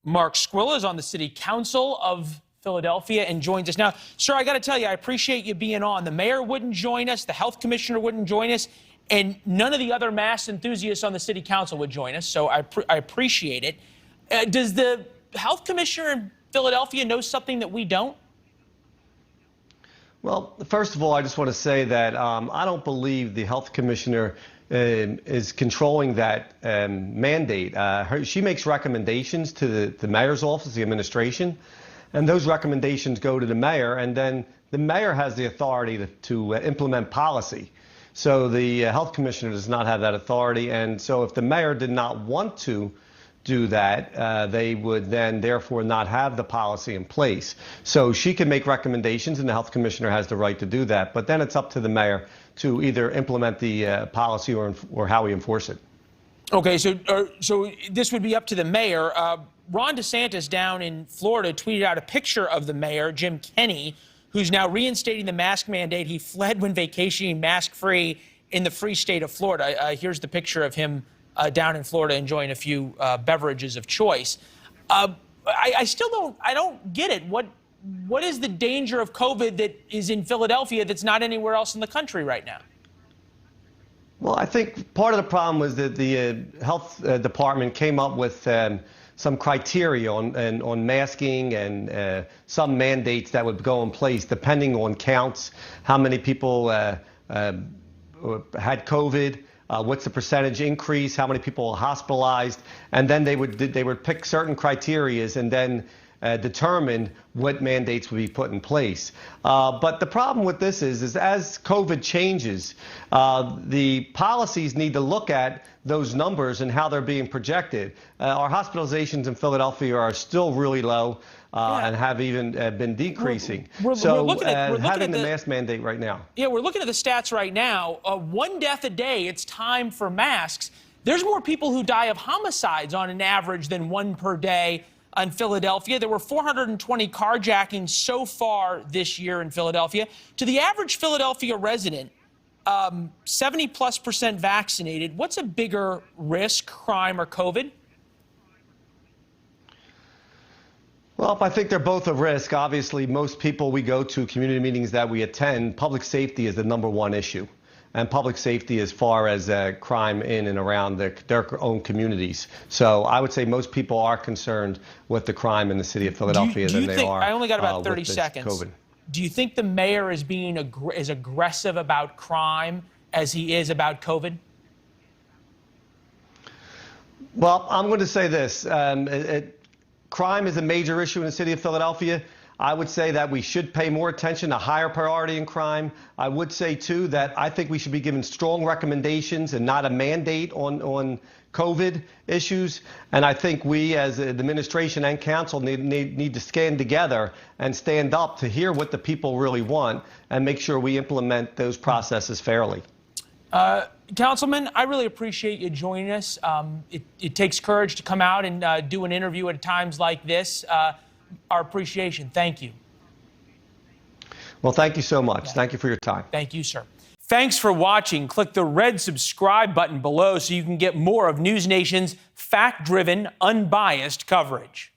Mark Squilla is on the City Council of Philadelphia and joins us now. Sir, I got to tell you, I appreciate you being on. The mayor wouldn't join us, the health commissioner wouldn't join us, and none of the other mask enthusiasts on the City Council would join us, so I appreciate it. Does the health commissioner in Philadelphia know something that we don't? Well, first of all, I just want to say that I don't believe the health commissioner is controlling that mandate. She makes recommendations to the mayor's office, the administration, and those recommendations go to the mayor, and then the mayor has the authority to implement policy. So the health commissioner does not have that authority, and so if the mayor did not want to do that, they would then therefore not have the policy in place. So she can make recommendations, and the health commissioner has the right to do that. But then it's up to the mayor to either implement the policy or how we enforce it. Okay, so this would be up to the mayor. Ron DeSantis down in Florida tweeted out a picture of the mayor, Jim Kenney, who's now reinstating the mask mandate. He fled when vacationing mask-free in the free state of Florida. Here's the picture of him down in Florida enjoying a few beverages of choice. I still don't get it. What is the danger of COVID that is in Philadelphia that's not anywhere else in the country right now? Well, I think part of the problem was that the health department came up with some criteria on masking and some mandates that would go in place depending on counts, how many people had COVID, what's the percentage increase, how many people are hospitalized, and then they would pick certain criterias and then determine what mandates would be put in place. But the problem with this is as COVID changes, the policies need to look at those numbers and how they're being projected. Our hospitalizations in Philadelphia are still really low and have even been decreasing. We're looking at having the mask mandate right now. Yeah, we're looking at the stats right now. 1 death a day, it's time for masks. There's more people who die of homicides on an average than 1 per day in Philadelphia. There were 420 carjackings so far this year in Philadelphia. To the average Philadelphia resident, 70+% vaccinated. What's a bigger risk, crime or COVID? Well, I think they're both a risk. Obviously, most people we go to, community meetings that we attend, public safety is the #1 issue. And public safety as far as crime in and around their own communities. So I would say most people are concerned with the crime in the city of Philadelphia than they are. I only got about 30 with seconds. COVID. Do you think the mayor is being as aggressive about crime as he is about COVID? Well, I'm going to say this. Crime is a major issue in the city of Philadelphia. I would say that we should pay more attention to higher priority in crime. I would say, too, that I think we should be given strong recommendations and not a mandate on COVID issues. And I think we, as the administration and council, need to stand together and stand up to hear what the people really want and make sure we implement those processes fairly. Councilman, I really appreciate you joining us. It takes courage to come out and do an interview at times like this. Our appreciation. Thank you. Well, thank you so much. Thank you for your time. Thank you, sir. Thanks for watching. Click the red subscribe button below so you can get more of NewsNation's fact-driven, unbiased coverage.